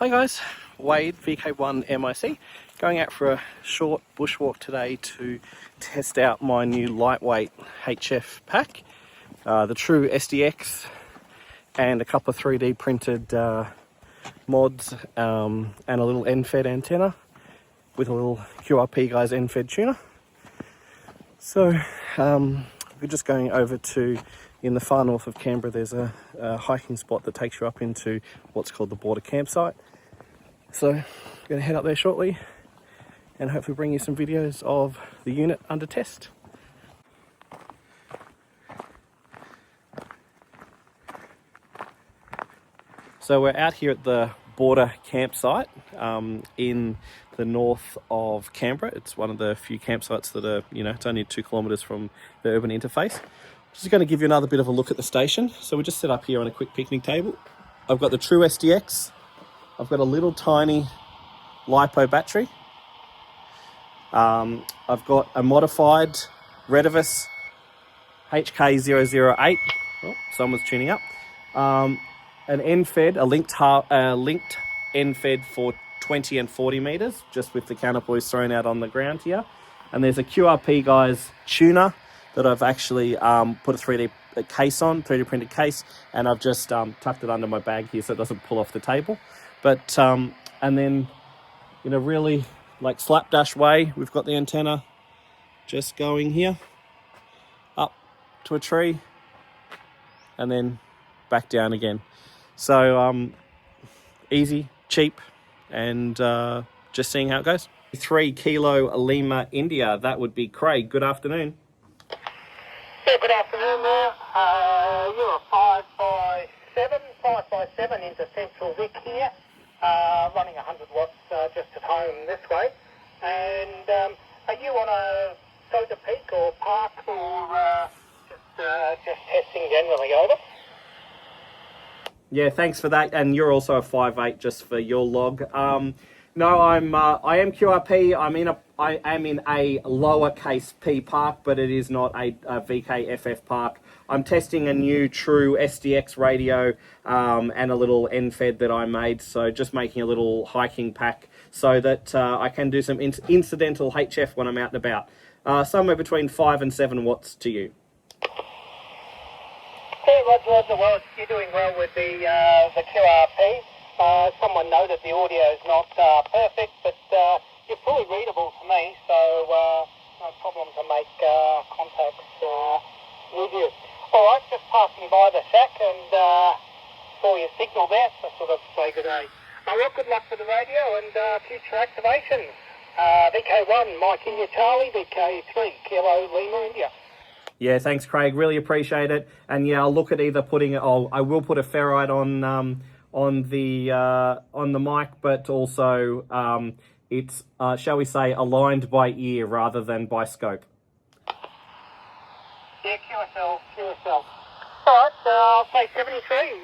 Hi guys, Wade, VK1MIC, going out for a short bushwalk today to test out my new lightweight HF pack, the Tru SDX, and a couple of 3D printed mods and a little end-fed antenna with a little QRP guys end-fed tuner. So we're just going over to, in the far north of Canberra, there's a hiking spot that takes you up into what's called the border campsite. So I'm going to head up there shortly and hopefully bring you some videos of the unit under test. So we're out here at the border campsite in the north of Canberra. It's one of the few campsites that are, it's only 2 kilometres from the urban interface. Just going to give you another bit of a look at the station. So we just set up here on a quick picnic table. I've got the Tru SDX. I've got a little tiny LiPo battery. I've got a modified Redivus HK008. Oh, someone's tuning up. An end-fed, a linked end-fed for 20 and 40 metres, just with the counterpoise thrown out on the ground here. And there's a QRP guys tuner that I've actually put a 3D case on, 3D printed case, and I've just tucked it under my bag here so it doesn't pull off the table. But, and then in a really like slapdash way, we've got the antenna just going here, up to a tree, and then back down again. So easy, cheap, and just seeing how it goes. 3 Kilo Lima India, that would be Craig. Good afternoon. Yeah, good afternoon there. You're a 5x7 into Central Vic here, running 100 watts just at home this way. And are you on a soda peak or park or just testing generally, over? Yeah, thanks for that. And you're also a 5.8 just for your log. No, I am QRP. I am in a lowercase p park, but it is not a VKFF park. I'm testing a new Tru SDX radio and a little end-fed that I made. So just making a little hiking pack so that I can do some incidental HF when I'm out and about. Somewhere between 5 and 7 watts to you. Yeah, Roger. Well, you're doing well with the QRP. Someone noted the audio is not perfect, but you're fully readable to me, so no problem to make contacts with you. All right, just passing by the shack and saw your signal there, so sort of say good day. Well, good luck with the radio and future activations. VK1MIC India Charlie, VK3 Kilo Lima India. Yeah, thanks, Craig. Really appreciate it. And yeah, I'll look at either putting it. I will put a ferrite on the mic, but also it's shall we say aligned by ear rather than by scope. Yeah, QSL. All right, I'll say 73.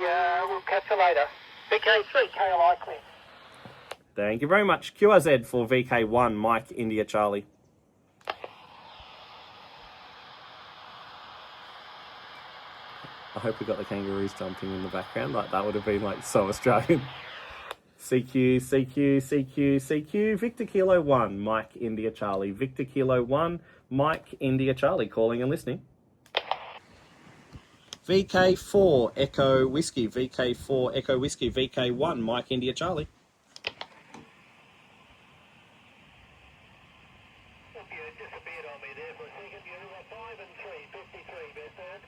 We'll catch you later. VK3 KLI clear. Thank you very much. QRZ for VK1MIC India Charlie. I hope we got the kangaroos jumping in the background. Like that would have been like so Australian. CQ, Victor Kilo 1, Mike India Charlie. Victor Kilo 1, Mike India Charlie, calling and listening. VK4 Echo Whiskey, VK4 Echo Whiskey, VK1 Mike India Charlie. Disappeared on me there for a second. You're 5 and 3, 53, best man.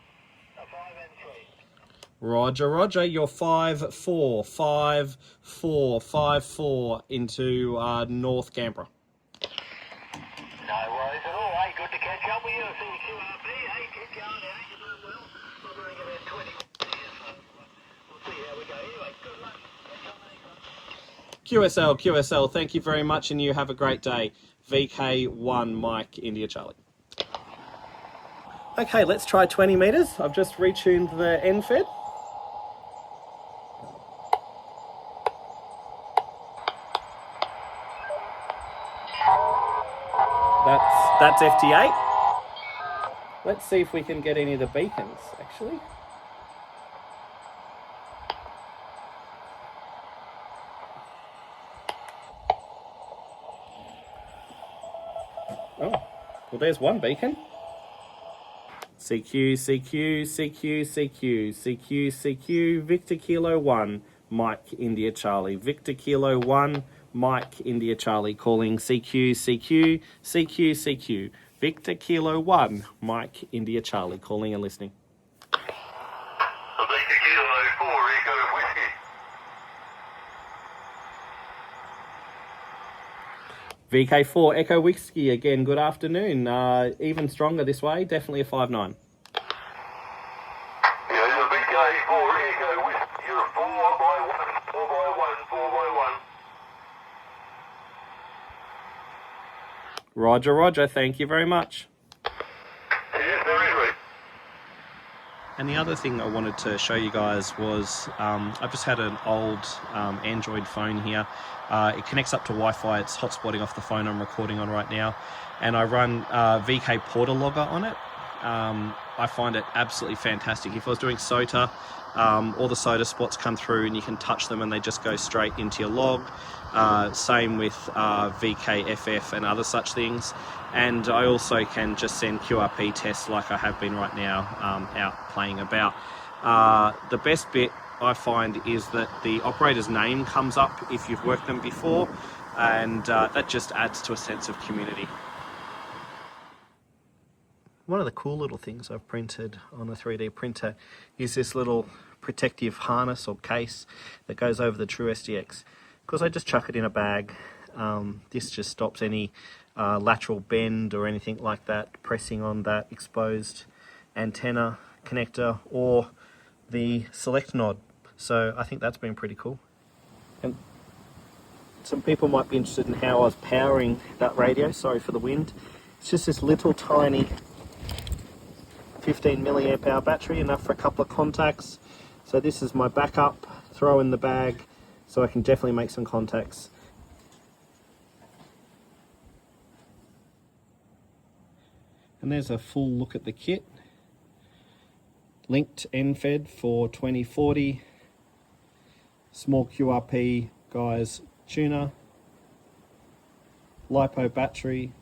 5 and 3. Roger, you're 5-4 into North Canberra. No worries at all. Hey, good to catch up with you. I see you QRP. Hey, keep going. Hey, you're doing well. I'm running about 20 here, so we'll see how we go. Anyway, good luck. QSL, thank you very much, and you have a great day. VK1 Mike India Charlie. Okay, let's try 20 metres. I've just retuned the end-fed. That's FT8. Let's see if we can get any of the beacons, actually. there's one beacon. CQ, CQ, CQ, CQ, CQ, CQ, Victor Kilo 1, Mike India Charlie. Victor Kilo 1, Mike India Charlie calling CQ, CQ, CQ, CQ. Victor Kilo 1, Mike India Charlie calling and listening. Victor Kilo 4, Echo Whiskey. VK4 Echo Whiskey again, good afternoon. Even stronger this way, definitely a 5.9. Yeah, you're VK4 Echo Whiskey, you're 4x1, 4x1, 4x1. Roger, Roger, thank you very much. Yes, there is, Rick. And the other thing I wanted to show you guys was I've just had an old Android phone here. It connects up to Wi-Fi. It's hotspotting off the phone I'm recording on right now. And I run VK Portal Logger on it. I find it absolutely fantastic. If I was doing SOTA, all the SOTA spots come through and you can touch them and they just go straight into your log. Same with VKFF and other such things. And I also can just send QRP tests like I have been right now out playing about. The best bit I find is that the operator's name comes up if you've worked them before, and that just adds to a sense of community. One of the cool little things I've printed on a 3D printer is this little protective harness or case that goes over the Tru SDX. Because I just chuck it in a bag, this just stops any lateral bend or anything like that pressing on that exposed antenna connector or the select nod. So I think that's been pretty cool. And some people might be interested in how I was powering that radio. Sorry for the wind. It's just this little tiny 15 milliamp hour battery, enough for a couple of contacts. So this is my backup, throw in the bag, so I can definitely make some contacts. And there's a full look at the kit. Linked NFED for 2040. Small QRP guys tuner. LiPo battery.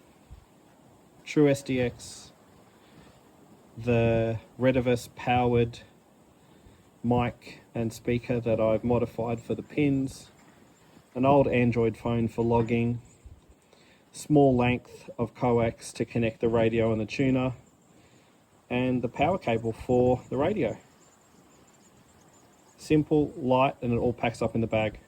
Tru SDX. The Rediverse powered mic and speaker that I've modified for the pins. An old Android phone for logging. Small length of coax to connect the radio and the tuner. And the power cable for the radio. Simple, light, and it all packs up in the bag.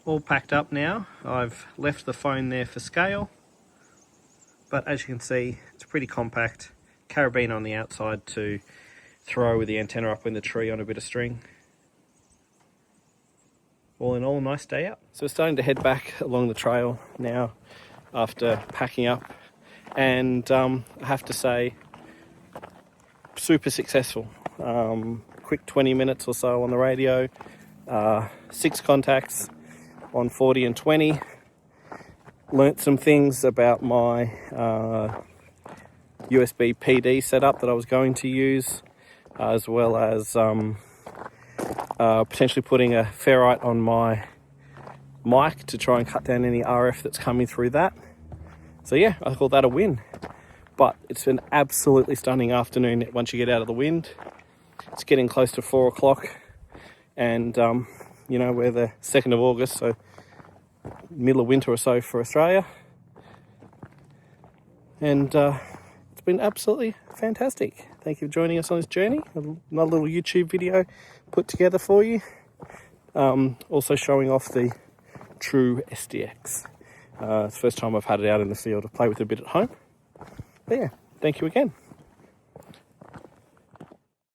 All packed up now. I've left the phone there for scale, but as you can see, it's pretty compact. Carabiner on the outside to throw with the antenna up in the tree on a bit of string. All in all, nice day out. So we're starting to head back along the trail now after packing up, and I have to say, super successful. Quick 20 minutes or so on the radio, 6 contacts on 40 and 20. Learnt some things about my USB PD setup that I was going to use, as well as potentially putting a ferrite on my mic to try and cut down any RF that's coming through that. So yeah, I call that a win. But it's an absolutely stunning afternoon once you get out of the wind. It's getting close to 4 o'clock, and you know, we're the 2nd of August, so middle of winter or so for Australia. And it's been absolutely fantastic. Thank you for joining us on this journey. Another little YouTube video put together for you. Also showing off the Tru SDX. It's the first time I've had it out in the field to play with a bit at home. But yeah, thank you again.